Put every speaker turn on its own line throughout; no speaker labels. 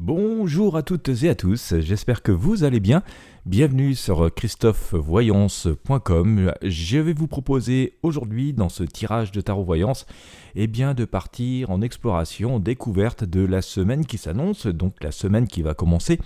Bonjour à toutes et à tous, j'espère que vous allez bien. Bienvenue sur christophevoyance.com. Je vais vous proposer aujourd'hui dans ce tirage de tarot voyance de partir en exploration, découverte de la semaine qui s'annonce, donc la semaine qui va commencer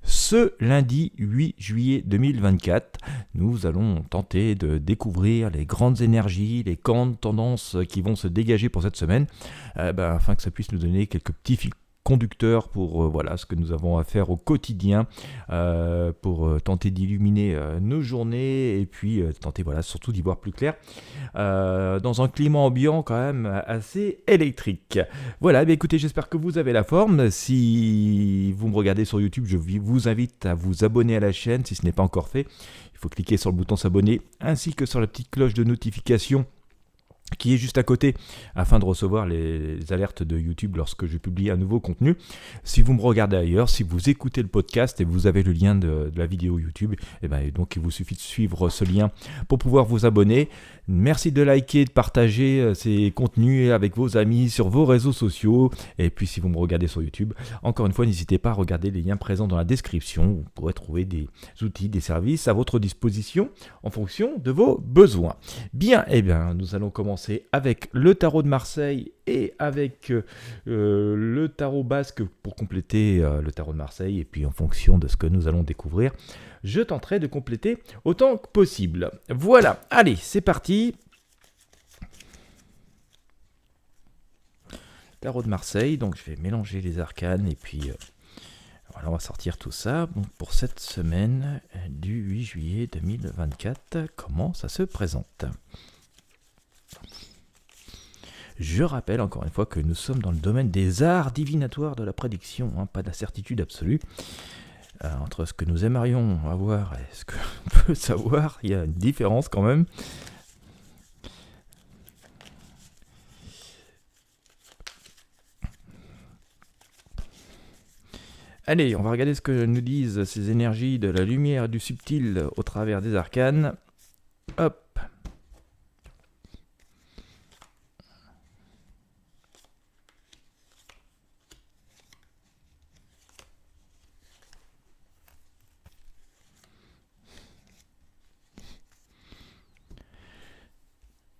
ce lundi 8 juillet 2024. Nous allons tenter de découvrir les grandes énergies, les grandes tendances qui vont se dégager pour cette semaine, afin que ça puisse nous donner quelques petits fils conducteur pour ce que nous avons à faire au quotidien pour tenter d'illuminer nos journées et puis tenter surtout d'y voir plus clair dans un climat ambiant quand même assez électrique. Écoutez, j'espère que vous avez la forme. Si vous me regardez sur YouTube, je vous invite à vous abonner à la chaîne si ce n'est pas encore fait. Il faut cliquer sur le bouton s'abonner ainsi que sur la petite cloche de notification qui est juste à côté, afin de recevoir les alertes de YouTube lorsque je publie un nouveau contenu. Si vous me regardez ailleurs, si vous écoutez le podcast et vous avez le lien de la vidéo YouTube, donc il vous suffit de suivre ce lien pour pouvoir vous abonner. Merci de liker, de partager ces contenus avec vos amis sur vos réseaux sociaux. Et puis si vous me regardez sur YouTube, encore une fois, n'hésitez pas à regarder les liens présents dans la description. Vous pourrez trouver des outils, des services à votre disposition en fonction de vos besoins. Bien, nous allons commencer avec le tarot de Marseille et avec le tarot basque pour compléter le tarot de Marseille. Et puis en fonction de ce que nous allons découvrir, je tenterai de compléter autant que possible. Voilà, allez, c'est parti. Tarot de Marseille, donc je vais mélanger les arcanes et puis on va sortir tout ça. Donc pour cette semaine du 8 juillet 2024, comment ça se présente ? Je rappelle encore une fois que nous sommes dans le domaine des arts divinatoires de la prédiction, pas de la certitude absolue. Entre ce que nous aimerions avoir et ce qu'on peut savoir, il y a une différence quand même. Allez, on va regarder ce que nous disent ces énergies de la lumière et du subtil au travers des arcanes. Hop.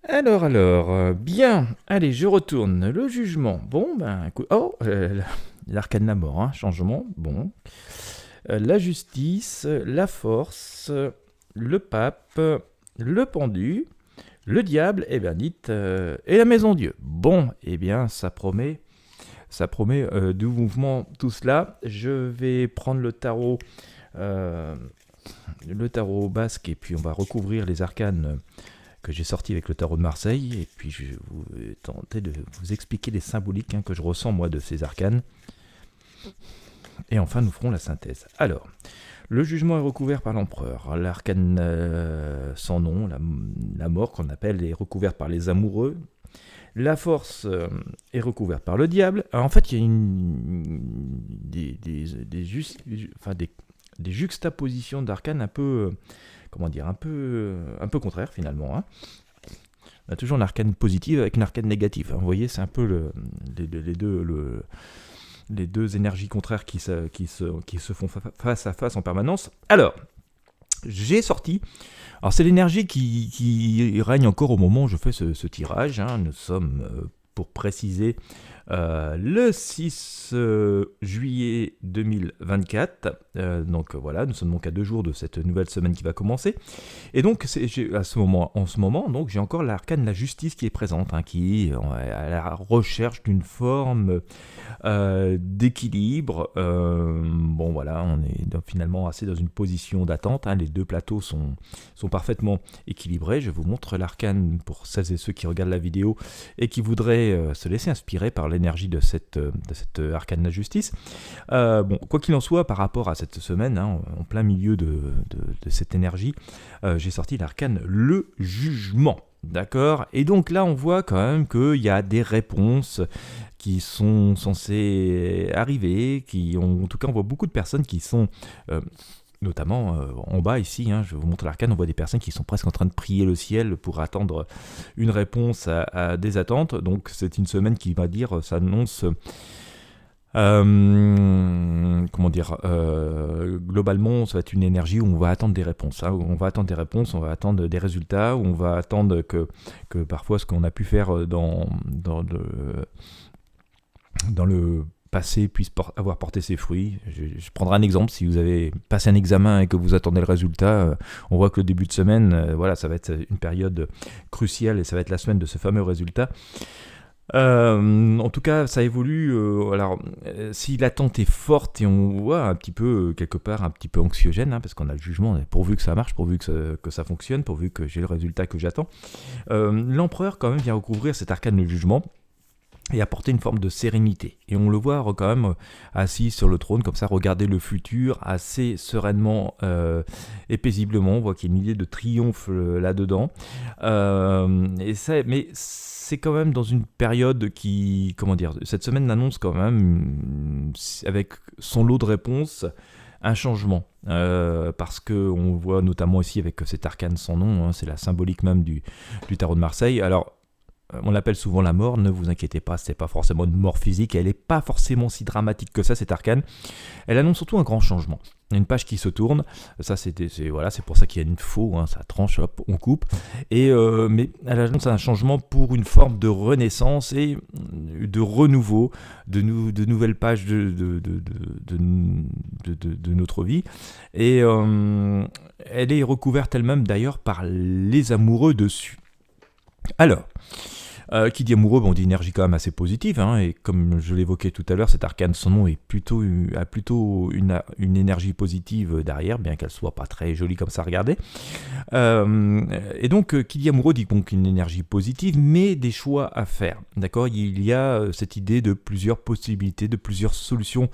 Alors, bien, allez, je retourne. Le jugement, l'arcane de la mort, changement, bon. La justice, la force, le pape, le pendu, le diable, et la maison Dieu. Bon, ça promet du mouvement tout cela. Je vais prendre le tarot basque et puis on va recouvrir les arcanes que j'ai sorti avec le tarot de Marseille, et puis je vais tenter de vous expliquer les symboliques que je ressens moi de ces arcanes. Et enfin nous ferons la synthèse. Alors, le jugement est recouvert par l'empereur. L'arcane sans nom, la mort qu'on appelle, est recouverte par les amoureux. La force est recouverte par le diable. Alors, en fait, il y a des juxtapositions d'arcanes un peu... un peu contraire finalement. On a toujours une arcane positive avec une arcane négative. Vous voyez, c'est un peu les deux énergies contraires qui se font face à face en permanence. Alors, j'ai sorti... Alors, c'est l'énergie qui règne encore au moment où je fais ce tirage. Nous sommes, pour préciser, le 6 juillet 2024. Nous sommes donc à 2 jours de cette nouvelle semaine qui va commencer. Et donc, en ce moment, donc, j'ai encore l'arcane de la justice qui est présente, qui est à la recherche d'une forme d'équilibre. On est finalement assez dans une position d'attente. Les deux plateaux sont parfaitement équilibrés. Je vous montre l'arcane pour celles et ceux qui regardent la vidéo et qui voudraient se laisser inspirer par l'énergie de cette arcane de la justice. Quoi qu'il en soit, par rapport à cette semaine, en plein milieu de cette énergie, j'ai sorti l'arcane le jugement. D'accord ? Et donc là, on voit quand même qu'il y a des réponses qui sont censées arriver, en tout cas, on voit beaucoup de personnes qui sont... notamment en bas ici, je vous montre l'arcane, on voit des personnes qui sont presque en train de prier le ciel pour attendre une réponse à des attentes. Donc c'est une semaine qui va dire, s'annonce Comment dire, globalement, ça va être une énergie où on va attendre des réponses, hein, où on va attendre des réponses, on va attendre des résultats, où on va attendre que parfois ce qu'on a pu faire dans le passé puisse avoir porté ses fruits. Je prendrai un exemple: si vous avez passé un examen et que vous attendez le résultat, on voit que le début de semaine, voilà, ça va être une période cruciale et ça va être la semaine de ce fameux résultat. En tout cas, ça évolue. Si l'attente est forte et on voit un petit peu, quelque part, un petit peu anxiogène, hein, parce qu'on a le jugement, pourvu que ça marche, pourvu que ça fonctionne, pourvu que j'ai le résultat que j'attends, l'empereur quand même vient recouvrir cet arcane de jugement et apporter une forme de sérénité. Et on le voit quand même assis sur le trône, comme ça, regarder le futur assez sereinement et paisiblement. On voit qu'il y a une idée de triomphe là-dedans. Mais c'est quand même dans une période qui, comment dire, cette semaine annonce quand même, avec son lot de réponses, un changement. Parce qu'on voit notamment ici avec cet arcane sans nom, hein, c'est la symbolique même du tarot de Marseille. Alors, on l'appelle souvent la mort, ne vous inquiétez pas, c'est pas forcément une mort physique, elle n'est pas forcément si dramatique que ça, cette arcane. Elle annonce surtout un grand changement. Il y a une page qui se tourne, ça c'est pour ça qu'il y a une faux, hein, ça tranche, hop, on coupe. Mais elle annonce un changement pour une forme de renaissance et de renouveau, de nouvelles pages de notre vie. Et elle est recouverte elle-même d'ailleurs par les amoureux dessus. Alors, qui dit amoureux, on dit énergie quand même assez positive, hein, et comme je l'évoquais tout à l'heure, cet arcane, son nom a plutôt une énergie positive derrière, bien qu'elle soit pas très jolie comme ça à regarder. Et donc, qui dit amoureux dit donc une énergie positive, mais des choix à faire. D'accord ? Il y a cette idée de plusieurs possibilités, de plusieurs solutions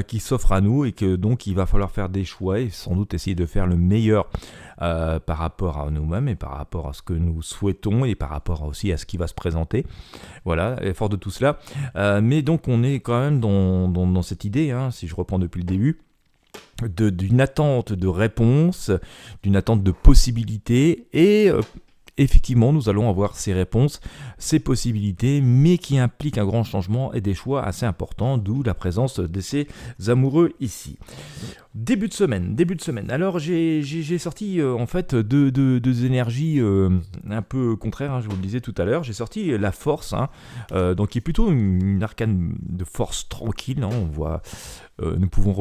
qui s'offrent à nous, et que donc il va falloir faire des choix et sans doute essayer de faire le meilleur par rapport à nous-mêmes et par rapport à ce que nous souhaitons et par rapport aussi à ce qui va se présenter. Voilà, et fort de tout cela. Mais donc on est quand même dans cette idée, hein, si je reprends depuis le début, d'une attente de réponse, d'une attente de possibilités, et effectivement, nous allons avoir ces réponses, ces possibilités, mais qui impliquent un grand changement et des choix assez importants, d'où la présence de ces amoureux ici. Début de semaine. Alors j'ai sorti en fait deux énergies un peu contraires, hein, je vous le disais tout à l'heure. J'ai sorti la force, hein, donc qui est plutôt une arcane de force tranquille, hein, on voit. Nous pouvons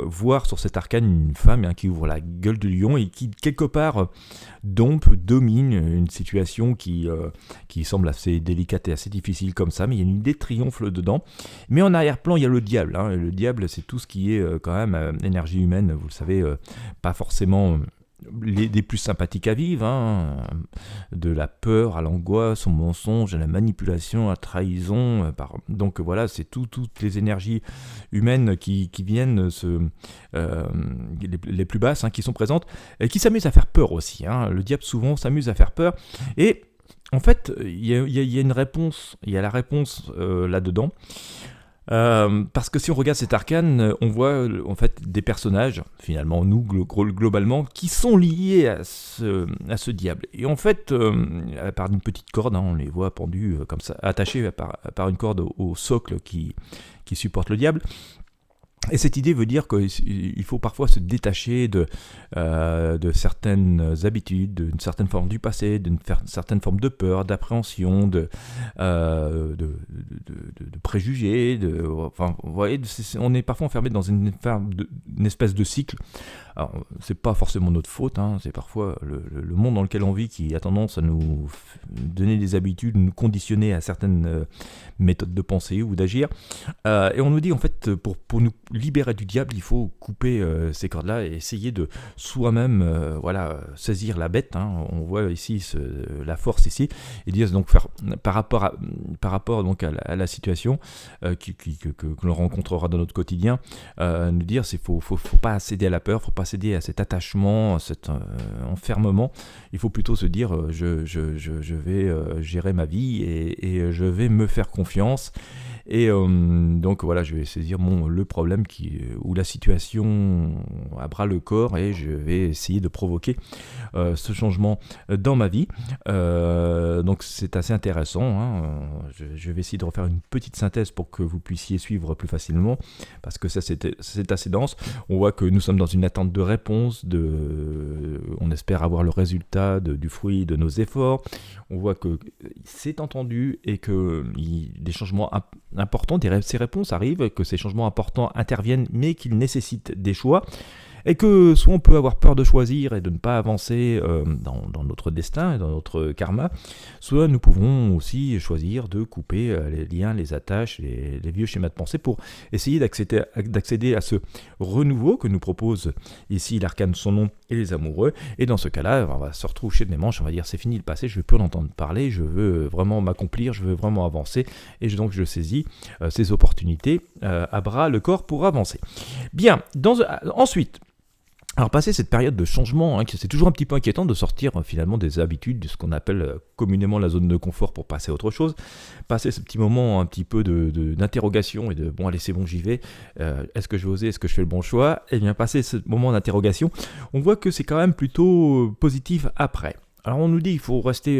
voir sur cet arcane une femme, hein, qui ouvre la gueule de lion et qui quelque part domine une situation qui semble assez délicate et assez difficile comme ça, mais il y a une idée de triomphe dedans. Mais en arrière-plan, il y a le diable, hein. Le diable, c'est tout ce qui est quand même énergie humaine, vous le savez, pas forcément des plus sympathiques à vivre, hein, de la peur à l'angoisse, au mensonge, à la manipulation, à la trahison. Donc voilà, c'est toutes les énergies humaines qui viennent les plus basses, hein, qui sont présentes, et qui s'amusent à faire peur aussi, hein. Le diable souvent s'amuse à faire peur, et en fait, il y a une réponse, il y a la réponse là-dedans. Parce que si on regarde cet arcane, on voit en fait des personnages, finalement nous globalement, qui sont liés à ce diable. Et en fait, par une petite corde, hein, on les voit pendus comme ça, attachés par une corde au socle qui supporte le diable. Et cette idée veut dire qu'il faut parfois se détacher de certaines habitudes, d'une certaine forme du passé, d'une certaine forme de peur, d'appréhension, de préjugés. Enfin, vous voyez, on est parfois enfermé dans une espèce de cycle. Alors, c'est pas forcément notre faute, hein, c'est parfois le monde dans lequel on vit qui a tendance à nous donner des habitudes, nous conditionner à certaines méthodes de pensée ou d'agir. Et on nous dit en fait, pour nous libérer du diable, il faut couper ces cordes-là et essayer de soi-même saisir la bête, hein. On voit ici la force ici, et dire donc faire par rapport donc à la situation que l'on rencontrera dans notre quotidien, nous dire faut pas céder à la peur, faut pas céder à cet attachement, à cet enfermement. Il faut plutôt se dire je vais gérer ma vie et je vais me faire confiance. Et donc voilà, je vais saisir le problème ou la situation à bras le corps et je vais essayer de provoquer ce changement dans ma vie. Donc c'est assez intéressant, hein. Je vais essayer de refaire une petite synthèse pour que vous puissiez suivre plus facilement, parce que ça c'est assez dense. On voit que nous sommes dans une attente de réponse, on espère avoir le résultat du fruit de nos efforts. On voit que c'est entendu et que des changements importants, ces réponses arrivent, que ces changements importants interviennent, mais qu'ils nécessitent des choix. Et que soit on peut avoir peur de choisir et de ne pas avancer dans notre destin et dans notre karma, soit nous pouvons aussi choisir de couper les liens, les attaches, les vieux schémas de pensée pour essayer d'accéder à ce renouveau que nous propose ici l'arcane Son Nom et les amoureux. Et dans ce cas-là, on va se retrouver de mes manches, on va dire c'est fini le passé, je veux plus en entendre parler, je veux vraiment m'accomplir, je veux vraiment avancer, et donc je saisis ces opportunités à bras le corps pour avancer. Bien, ensuite, alors passer cette période de changement, c'est toujours un petit peu inquiétant de sortir finalement des habitudes, de ce qu'on appelle communément la zone de confort pour passer à autre chose. Passer ce petit moment un petit peu d'interrogation et de bon allez c'est bon j'y vais, est-ce que je vais oser, est-ce que je fais le bon choix? Et bien passer ce moment d'interrogation, on voit que c'est quand même plutôt positif après. Alors on nous dit qu'il faut rester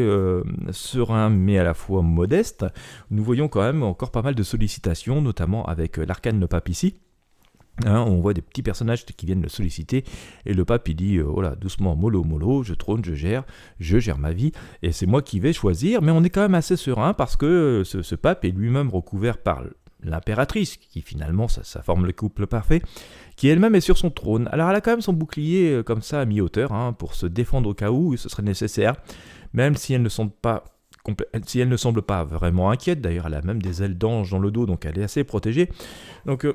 serein mais à la fois modeste. Nous voyons quand même encore pas mal de sollicitations, notamment avec l'arcane Le Pape ici. On voit des petits personnages qui viennent le solliciter et le pape il dit oh là doucement mollo, je trône, je gère ma vie et c'est moi qui vais choisir, mais on est quand même assez serein parce que ce pape est lui-même recouvert par l'impératrice qui finalement ça forme le couple parfait, qui elle-même est sur son trône. Alors elle a quand même son bouclier comme ça à mi-hauteur pour se défendre au cas où ce serait nécessaire, même si elle ne semble pas vraiment inquiète. D'ailleurs elle a même des ailes d'ange dans le dos, donc elle est assez protégée. Donc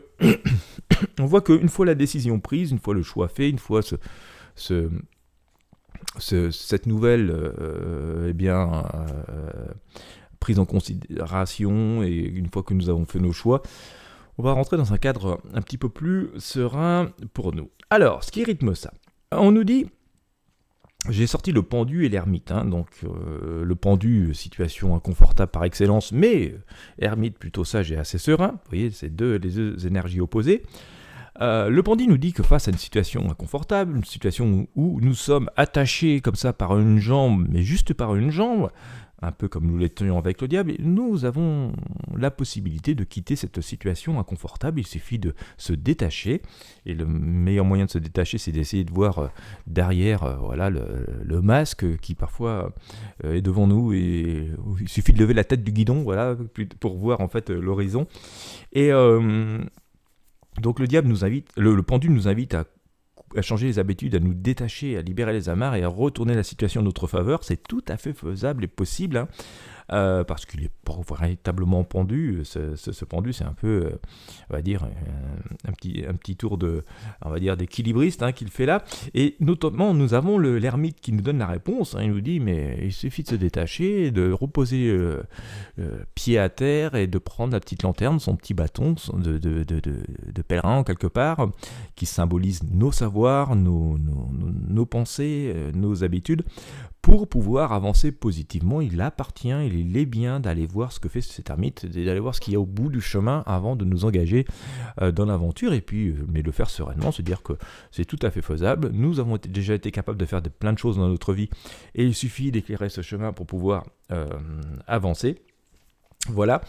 on voit qu'une fois la décision prise, une fois le choix fait, une fois cette nouvelle prise en considération, et une fois que nous avons fait nos choix, on va rentrer dans un cadre un petit peu plus serein pour nous. Alors, ce qui rythme ça, on nous dit... J'ai sorti le pendu et l'ermite, donc le pendu, situation inconfortable par excellence, mais ermite plutôt sage et assez serein. Vous voyez, c'est les deux énergies opposées. Le pendu nous dit que face à une situation inconfortable, une situation où nous sommes attachés comme ça par une jambe, mais juste par une jambe, un peu comme nous l'étions avec le diable, nous avons la possibilité de quitter cette situation inconfortable. Il suffit de se détacher, et le meilleur moyen de se détacher, c'est d'essayer de voir derrière le masque qui parfois est devant nous, et il suffit de lever la tête du guidon pour voir en fait l'horizon. Et donc le diable nous invite, le pendule nous invite à changer les habitudes, à nous détacher, à libérer les amarres et à retourner la situation en notre faveur. C'est tout à fait faisable et possible, parce qu'il est pas véritablement pendu. Ce pendu, c'est un peu, on va dire, un petit tour d'équilibriste qu'il fait là. Et notamment, nous avons l'ermite qui nous donne la réponse. Il nous dit, mais il suffit de se détacher, de reposer pied à terre et de prendre la petite lanterne, son petit bâton de pèlerin quelque part, qui symbolise nos savoirs, nos pensées, nos habitudes, pour pouvoir avancer positivement. Il est bien d'aller voir ce que fait cet ermite, d'aller voir ce qu'il y a au bout du chemin avant de nous engager dans l'aventure, et puis mais le faire sereinement, se dire que c'est tout à fait faisable. Nous avons déjà été capables de faire plein de choses dans notre vie, et il suffit d'éclairer ce chemin pour pouvoir avancer. Voilà,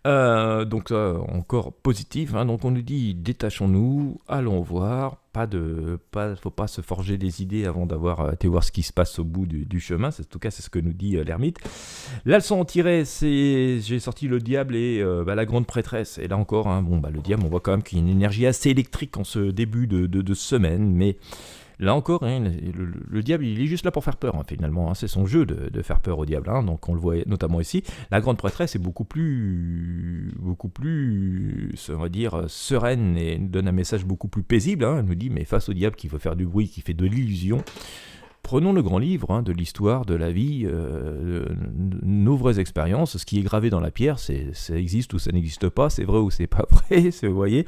donc encore positif, donc on nous dit détachons-nous, allons voir, faut pas se forger des idées avant d'avoir été voir ce qui se passe au bout du chemin. En tout cas c'est ce que nous dit l'ermite. La leçon en tirée, j'ai sorti le diable et la grande prêtresse, et là encore, le diable, on voit quand même qu'il y a une énergie assez électrique en ce début de semaine, mais... Là encore, le diable, il est juste là pour faire peur, finalement. C'est son jeu de faire peur au diable. Donc on le voit notamment ici. La grande prêtresse est beaucoup plus, on va dire, sereine, et nous donne un message beaucoup plus paisible. Elle nous dit, mais face au diable qui veut faire du bruit, qui fait de l'illusion, prenons le grand livre de l'histoire, de la vie, nos vraies expériences. Ce qui est gravé dans la pierre, ça existe ou ça n'existe pas, c'est vrai ou c'est pas vrai, vous voyez.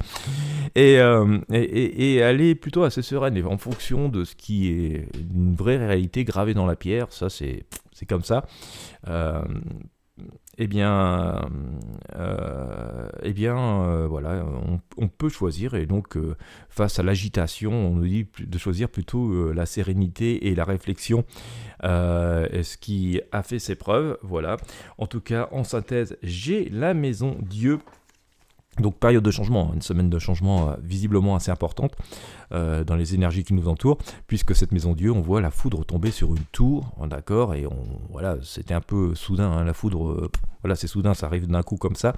Et elle est plutôt assez sereine, et en fonction de ce qui est une vraie réalité gravée dans la pierre, ça c'est comme ça. voilà, on peut choisir, et donc face à l'agitation, on nous dit de choisir plutôt la sérénité et la réflexion, ce qui a fait ses preuves. Voilà. En tout cas, en synthèse, j'ai la maison Dieu. Donc période de changement, une semaine de changement visiblement assez importante dans les énergies qui nous entourent, puisque cette maison Dieu, on voit la foudre tomber sur une tour, d'accord, et voilà, c'était un peu soudain, hein, la foudre, voilà, c'est soudain, ça arrive d'un coup comme ça,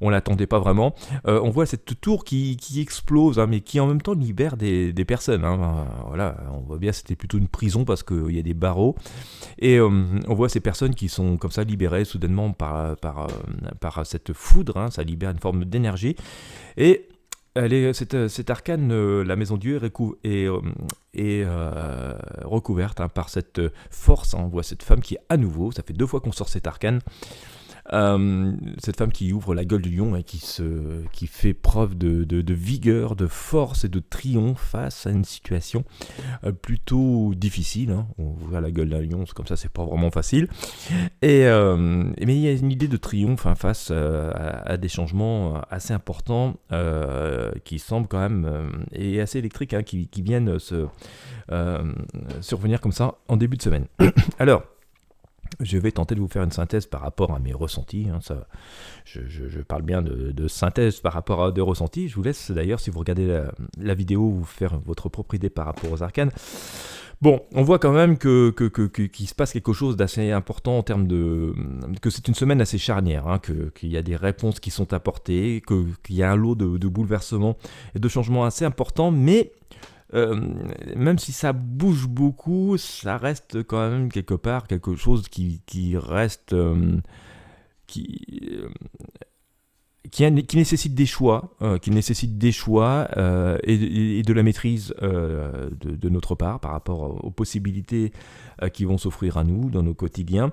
on l'attendait pas vraiment. On voit cette tour qui explose, hein, mais qui en même temps libère des personnes, hein, voilà, on voit bien c'était plutôt une prison parce qu'il y a des barreaux, et on voit ces personnes qui sont comme ça libérées soudainement par cette foudre, hein, ça libère une forme d'énergie, et cet arcane, la maison Dieu est recouverte, hein, par cette force, hein. On voit cette femme qui est à nouveau, ça fait 2 fois qu'on sort cet arcane, cette femme qui ouvre la gueule du lion et qui fait preuve de vigueur, de force et de triomphe face à une situation plutôt difficile, hein. On voit la gueule d'un lion, c'est comme ça, c'est pas vraiment facile. Mais il y a une idée de triomphe, hein, face à des changements assez importants qui semblent quand même et assez électriques, hein, qui viennent survenir comme ça en début de semaine. Alors, je vais tenter de vous faire une synthèse par rapport à mes ressentis, hein, je parle bien de synthèse par rapport à des ressentis. Je vous laisse d'ailleurs, si vous regardez la vidéo, vous faire votre propre idée par rapport aux arcanes. Bon, on voit quand même qu'il se passe quelque chose d'assez important en termes que c'est une semaine assez charnière, hein, qu'il y a des réponses qui sont apportées, qu'il y a un lot de bouleversements et de changements assez importants, mais même si ça bouge beaucoup, ça reste quand même quelque part quelque chose qui reste, qui, qui nécessite des choix, et de la maîtrise de notre part par rapport aux possibilités qui vont s'offrir à nous dans nos quotidiens.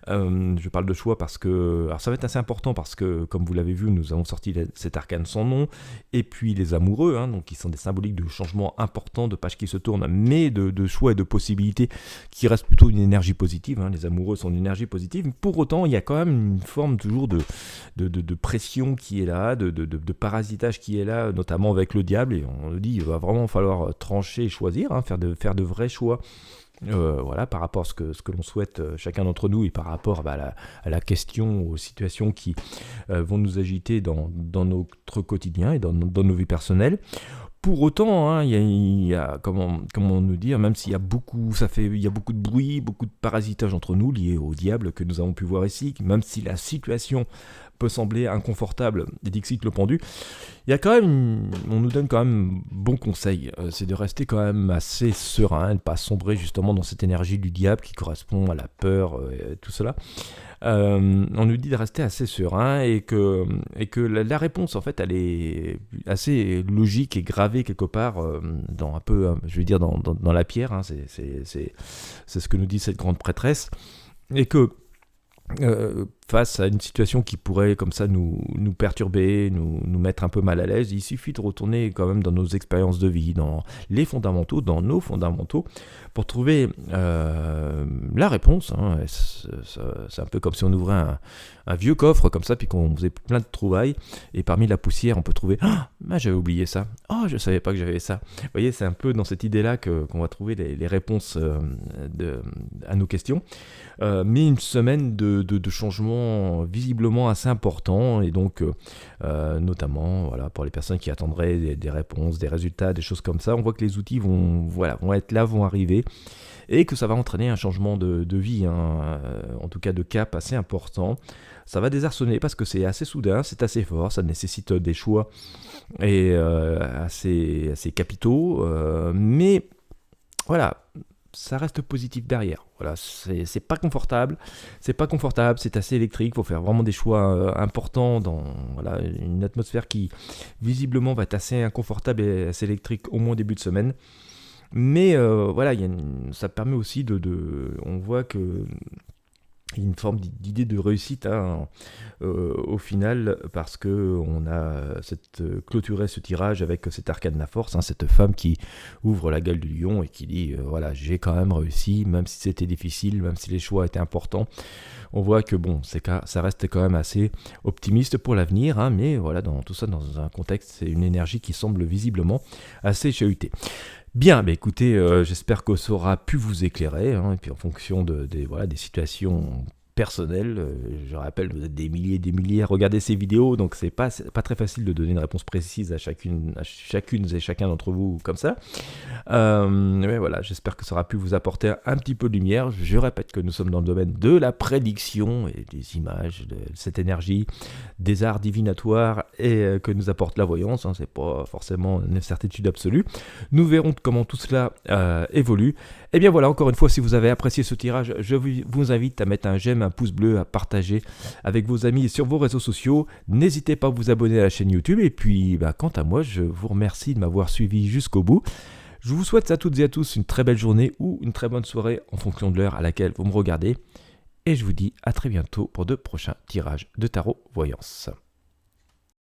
Je parle de choix parce que, alors ça va être assez important parce que, comme vous l'avez vu, nous avons sorti cet arcane sans nom, et puis les amoureux, hein, donc qui sont des symboliques de changements importants, de pages qui se tournent, mais de choix et de possibilités qui restent plutôt une énergie positive, hein. Les amoureux sont une énergie positive. Pour autant, il y a quand même une forme toujours de pression qui est là, de parasitage qui est là, notamment avec le diable, et on nous dit il va vraiment falloir trancher et choisir, hein, faire de vrais choix. Voilà, par rapport à ce que l'on souhaite chacun d'entre nous, et par rapport à la question, aux situations qui vont nous agiter dans notre quotidien et dans nos vies personnelles. Pour autant, hein, il y a comment nous dire, même s'il y a beaucoup, il y a beaucoup de bruit, beaucoup de parasitage entre nous liés au diable que nous avons pu voir ici, même si la situation peut sembler inconfortable, et dixit le pendu, il y a quand même, on nous donne quand même bon conseil, c'est de rester quand même assez serein, de ne pas sombrer justement dans cette énergie du diable qui correspond à la peur, et tout cela. On nous dit de rester assez serein, et que la réponse, en fait, elle est assez logique et gravée quelque part dans un peu, je vais dire dans la pierre, hein, c'est ce que nous dit cette grande prêtresse, et que face à une situation qui pourrait comme ça nous perturber, nous mettre un peu mal à l'aise, il suffit de retourner quand même dans nos expériences de vie, dans les fondamentaux, dans nos fondamentaux, pour trouver la réponse, hein. C'est un peu comme si on ouvrait un vieux coffre comme ça, puis qu'on faisait plein de trouvailles, et parmi la poussière on peut trouver « Ah, j'avais oublié ça, oh, je savais pas que j'avais ça ». Vous voyez, c'est un peu dans cette idée-là qu'on va trouver les réponses à nos questions. Mais une semaine de changements visiblement assez importants, et donc notamment voilà, pour les personnes qui attendraient des réponses, des résultats, des choses comme ça, on voit que les outils vont être là, vont arriver, et que ça va entraîner un changement de vie, hein, en tout cas de cap assez important. Ça va désarçonner parce que c'est assez soudain, c'est assez fort, ça nécessite des choix et assez capitaux, mais voilà, ça reste positif derrière. Voilà, c'est pas confortable, c'est assez électrique, il faut faire vraiment des choix importants dans une atmosphère qui visiblement va être assez inconfortable et assez électrique au moins début de semaine. Mais voilà, ça permet aussi on voit que une forme d'idée de réussite hein, au final, parce que on a clôturé ce tirage avec cet arcane de la force, hein, cette femme qui ouvre la gueule du lion et qui dit voilà, j'ai quand même réussi, même si c'était difficile, même si les choix étaient importants. On voit que bon, ça reste quand même assez optimiste pour l'avenir, hein, mais voilà, dans tout ça, dans un contexte, c'est une énergie qui semble visiblement assez chahutée. Bien, bah écoutez, j'espère que ça aura pu vous éclairer, hein, et puis en fonction des situations personnelles, je rappelle, vous êtes des milliers à regarder ces vidéos, donc c'est pas très facile de donner une réponse précise à chacune et chacun d'entre vous comme ça. Mais voilà, j'espère que ça aura pu vous apporter un petit peu de lumière. Je répète que nous sommes dans le domaine de la prédiction et des images, de cette énergie, des arts divinatoires et que nous apporte la voyance. Hein, c'est pas forcément une certitude absolue. Nous verrons comment tout cela évolue. Et bien voilà, encore une fois, si vous avez apprécié ce tirage, je vous invite à mettre un j'aime, un pouce bleu, à partager avec vos amis et sur vos réseaux sociaux. N'hésitez pas à vous abonner à la chaîne YouTube. Et puis, quant à moi, je vous remercie de m'avoir suivi jusqu'au bout. Je vous souhaite à toutes et à tous une très belle journée ou une très bonne soirée en fonction de l'heure à laquelle vous me regardez. Et je vous dis à très bientôt pour de prochains tirages de tarot voyance.